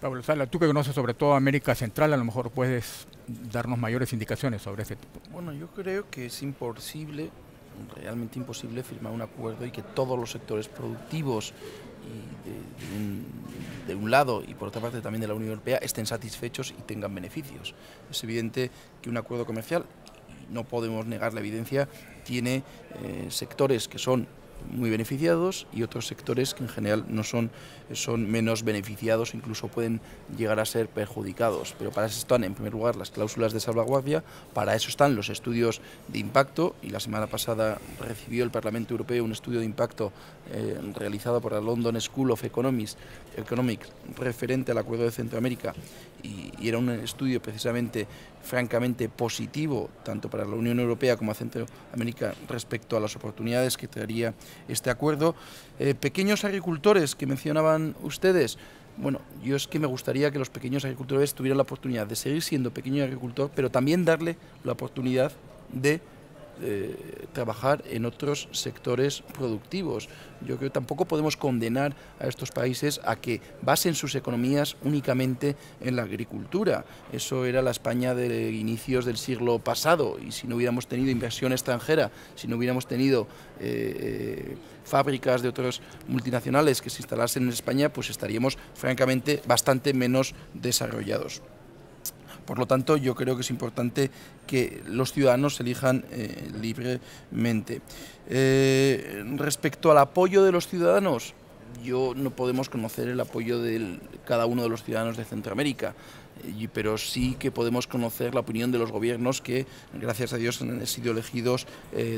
Pablo Sala, tú que conoces sobre todo América Central, a lo mejor puedes darnos mayores indicaciones sobre ese tipo. Bueno, yo creo que es imposible, realmente imposible, firmar un acuerdo y que todos los sectores productivos de un lado y por otra parte también de la Unión Europea estén satisfechos y tengan beneficios. Es evidente que un acuerdo comercial, y no podemos negar la evidencia, tiene sectores que son muy beneficiados y otros sectores que en general no son menos beneficiados, incluso pueden llegar a ser perjudicados. Pero para eso están, en primer lugar, las cláusulas de salvaguardia, para eso están los estudios de impacto, y la semana pasada recibió el Parlamento Europeo un estudio de impacto realizado por la London School of Economics referente al Acuerdo de Centroamérica, y era un estudio precisamente francamente positivo tanto para la Unión Europea como a Centroamérica respecto a las oportunidades que traería este acuerdo. Pequeños agricultores que mencionaban ustedes, bueno, yo es que me gustaría que los pequeños agricultores tuvieran la oportunidad de seguir siendo pequeño agricultor, pero también darle la oportunidad de trabajar en otros sectores productivos. Yo creo que tampoco podemos condenar a estos países a que basen sus economías únicamente en la agricultura. Eso era la España de inicios del siglo pasado, y si no hubiéramos tenido inversión extranjera, si no hubiéramos tenido fábricas de otras multinacionales que se instalasen en España, pues estaríamos francamente bastante menos desarrollados. Por lo tanto, yo creo que es importante que los ciudadanos elijan libremente. Respecto al apoyo de los ciudadanos, no podemos conocer el apoyo de cada uno de los ciudadanos de Centroamérica, pero sí que podemos conocer la opinión de los gobiernos que, gracias a Dios, han sido elegidos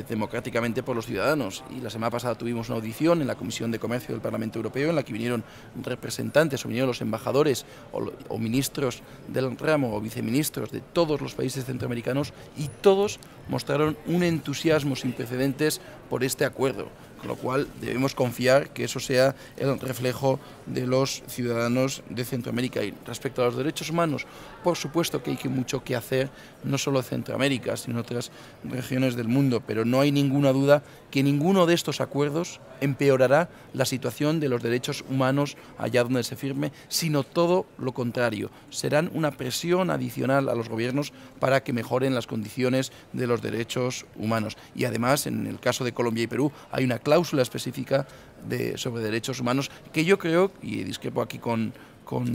democráticamente por los ciudadanos. Y la semana pasada tuvimos una audición en la Comisión de Comercio del Parlamento Europeo en la que vinieron representantes, o vinieron los embajadores o ministros del ramo o viceministros de todos los países centroamericanos, y todos mostraron un entusiasmo sin precedentes por este acuerdo. Con lo cual debemos confiar que eso sea el reflejo de los ciudadanos de Centroamérica. Y respecto a los derechos humanos, por supuesto que hay mucho que hacer, no solo en Centroamérica, sino en otras regiones del mundo, pero no hay ninguna duda que ninguno de estos acuerdos empeorará la situación de los derechos humanos allá donde se firme, sino todo lo contrario. Serán una presión adicional a los gobiernos para que mejoren las condiciones de los derechos humanos. Y además, en el caso de Colombia y Perú, hay una cláusula específica sobre derechos humanos que yo creo, y discrepo aquí con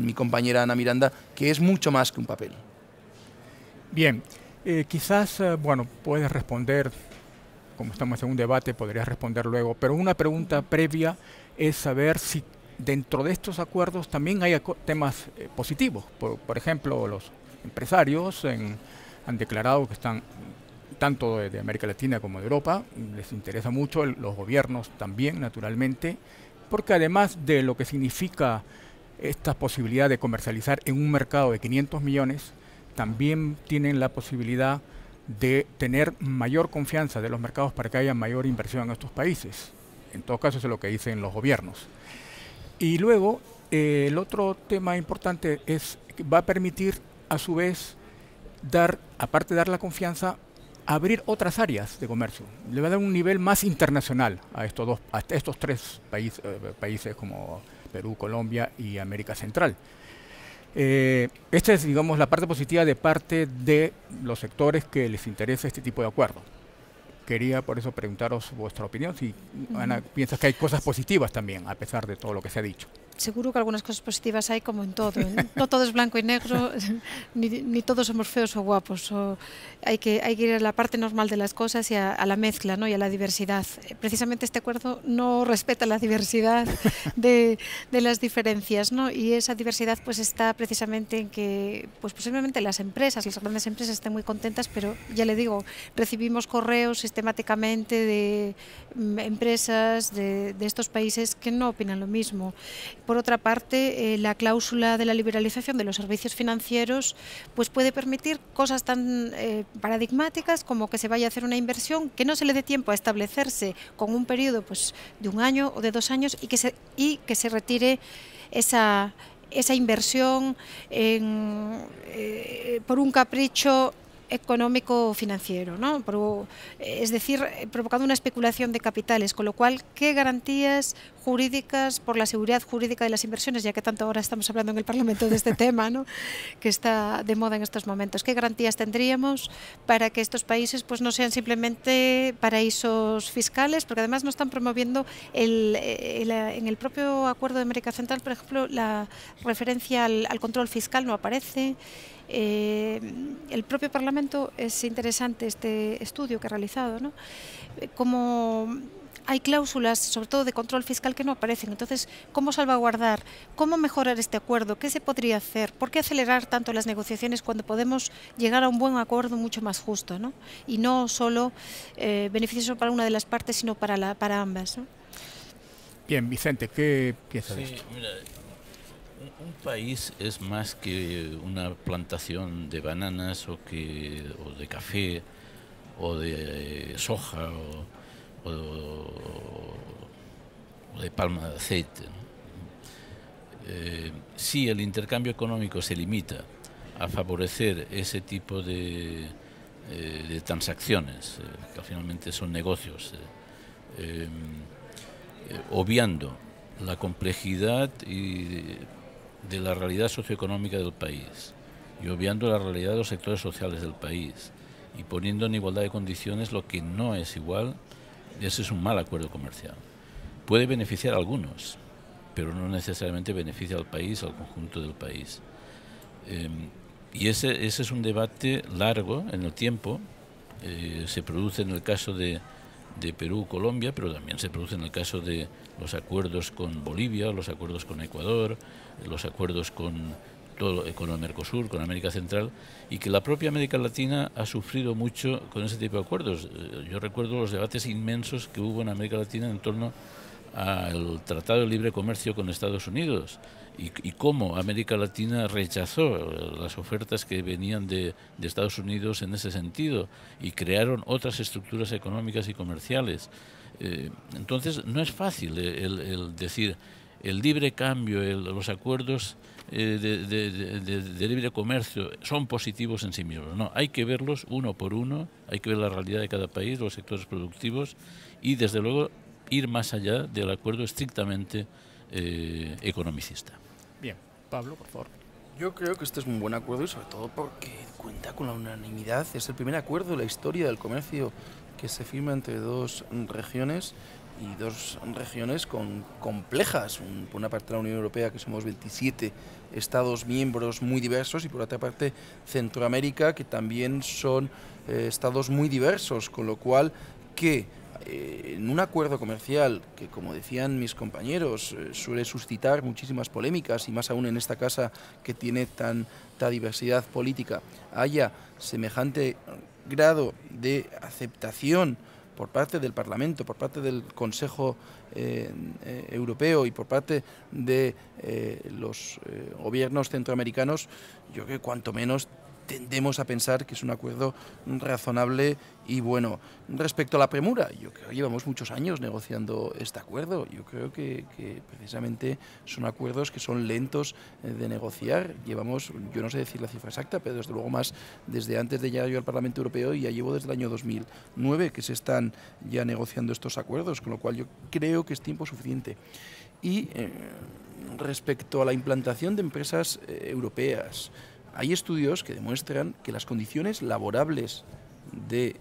mi compañera Ana Miranda, que es mucho más que un papel. Bien, quizás, bueno, puedes responder, como estamos en un debate, podrías responder luego, pero una pregunta previa es saber si dentro de estos acuerdos también hay temas positivos. Por ejemplo, los empresarios han declarado que están, tanto de América Latina como de Europa, les interesa mucho, los gobiernos también, naturalmente, porque además de lo que significa esta posibilidad de comercializar en un mercado de 500 millones, también tienen la posibilidad de tener mayor confianza de los mercados para que haya mayor inversión en estos países. En todo caso, eso es lo que dicen los gobiernos. Y luego, el otro tema importante es que va a permitir, a su vez, aparte de dar la confianza, abrir otras áreas de comercio. Le va a dar un nivel más internacional a estos tres países como Perú, Colombia y América Central. Esta es, digamos, la parte positiva de parte de los sectores que les interesa este tipo de acuerdo. Quería por eso preguntaros vuestra opinión, si Ana piensas que hay cosas positivas también, a pesar de todo lo que se ha dicho. Seguro que algunas cosas positivas hay, como en todo. No todo es blanco y negro, ni todos somos feos o guapos. Hay que ir a la parte normal de las cosas y a la mezcla, ¿no? Y a la diversidad. Precisamente este acuerdo no respeta la diversidad de las diferencias, ¿no? Y esa diversidad pues está precisamente en que pues posiblemente las grandes empresas estén muy contentas, pero ya le digo, recibimos correos sistemáticamente de empresas de estos países que no opinan lo mismo. Por otra parte, la cláusula de la liberalización de los servicios financieros pues puede permitir cosas tan paradigmáticas como que se vaya a hacer una inversión, que no se le dé tiempo a establecerse con un periodo pues, de 1 año o de 2 años y que se retire esa inversión por un capricho económico-financiero, ¿no? Es decir, provocando una especulación de capitales, con lo cual, ¿qué garantías jurídicas por la seguridad jurídica de las inversiones, ya que tanto ahora estamos hablando en el Parlamento de este tema, ¿no?, que está de moda en estos momentos? ¿Qué garantías tendríamos para que estos países pues no sean simplemente paraísos fiscales? Porque además no están promoviendo en el propio Acuerdo de América Central, por ejemplo, la referencia al control fiscal no aparece. El propio Parlamento, es interesante este estudio que ha realizado, ¿no?, como hay cláusulas, sobre todo de control fiscal, que no aparecen. Entonces, ¿cómo salvaguardar? ¿Cómo mejorar este acuerdo? ¿Qué se podría hacer? ¿Por qué acelerar tanto las negociaciones cuando podemos llegar a un buen acuerdo mucho más justo, ¿no?, y no solo beneficioso para una de las partes, sino para ambas, ¿no? Bien, Vicente, ¿qué piensas de esto? Mira, un país es más que una plantación de bananas o de café o de soja o de palma de aceite, ¿no? Si el intercambio económico se limita a favorecer ese tipo de transacciones, que finalmente son negocios, obviando la complejidad de la realidad socioeconómica del país y obviando la realidad de los sectores sociales del país y poniendo en igualdad de condiciones lo que no es igual, ese es un mal acuerdo comercial. Puede beneficiar a algunos, pero no necesariamente beneficia al país, al conjunto del país. Y ese es un debate largo en el tiempo. Se produce en el caso de Perú, Colombia, pero también se produce en el caso de los acuerdos con Bolivia, los acuerdos con Ecuador, los acuerdos con el Mercosur, con América Central, y que la propia América Latina ha sufrido mucho con ese tipo de acuerdos. Yo recuerdo los debates inmensos que hubo en América Latina en torno al Tratado de Libre Comercio con Estados Unidos y cómo América Latina rechazó las ofertas que venían de Estados Unidos en ese sentido y crearon otras estructuras económicas y comerciales. Entonces no es fácil el decir el libre cambio, los acuerdos de libre comercio son positivos en sí mismos. No, hay que verlos uno por uno, hay que ver la realidad de cada país, los sectores productivos y desde luego ir más allá del acuerdo estrictamente economicista. Bien, Pablo, por favor. Yo creo que este es un buen acuerdo y sobre todo porque cuenta con la unanimidad. Es el primer acuerdo de la historia del comercio que se firma entre dos regiones y dos regiones complejas. Por una parte la Unión Europea, que somos 27 estados miembros muy diversos, y por otra parte Centroamérica, que también son estados muy diversos, con lo cual que en un acuerdo comercial que, como decían mis compañeros, suele suscitar muchísimas polémicas, y más aún en esta casa que tiene tanta diversidad política, haya semejante grado de aceptación por parte del Parlamento, por parte del Consejo Europeo y por parte de los gobiernos centroamericanos, yo creo que cuanto menos tendemos a pensar que es un acuerdo razonable y bueno. Respecto a la premura, yo creo que llevamos muchos años negociando este acuerdo. Yo creo que precisamente son acuerdos que son lentos de negociar. Llevamos, yo no sé decir la cifra exacta, pero desde luego más desde antes de llegar yo al Parlamento Europeo, y ya llevo desde el año 2009 que se están ya negociando estos acuerdos, con lo cual yo creo que es tiempo suficiente. Y respecto a la implantación de empresas europeas, hay estudios que demuestran que las condiciones laborables de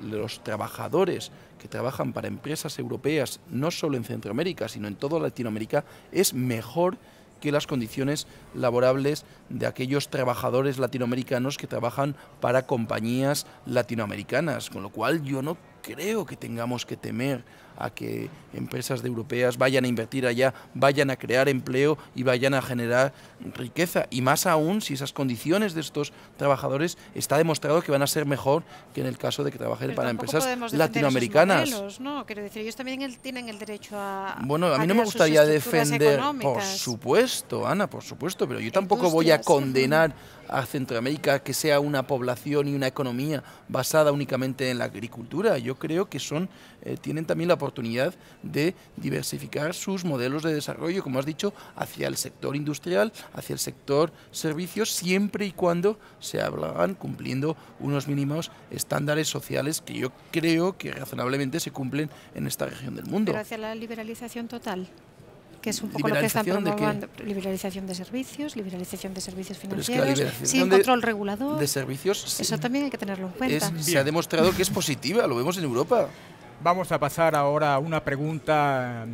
los trabajadores que trabajan para empresas europeas, no solo en Centroamérica, sino en toda Latinoamérica, es mejor que las condiciones laborables de aquellos trabajadores latinoamericanos que trabajan para compañías latinoamericanas, con lo cual yo no creo que tengamos que temer a que empresas europeas vayan a invertir allá, vayan a crear empleo y vayan a generar riqueza, y más aún si esas condiciones de estos trabajadores está demostrado que van a ser mejor que en el caso de que trabajen para empresas latinoamericanas. Modelos, ¿no? Quiero decir, ellos también tienen el derecho a... Bueno, a mí no me gustaría defender, por supuesto, Ana, por supuesto, pero yo tampoco voy a condenar a Centroamérica que sea una población y una economía basada únicamente en la agricultura. Yo creo que tienen también la oportunidad de diversificar sus modelos de desarrollo, como has dicho, hacia el sector industrial, hacia el sector servicios, siempre y cuando se hagan cumpliendo unos mínimos estándares sociales que yo creo que razonablemente se cumplen en esta región del mundo. Pero hacia la liberalización total, que es un poco lo que están promoviendo. Liberalización de servicios financieros, sin control regulador. De servicios, eso también hay que tenerlo en cuenta. Se ha demostrado que es positiva, lo vemos en Europa. Vamos a pasar ahora a una pregunta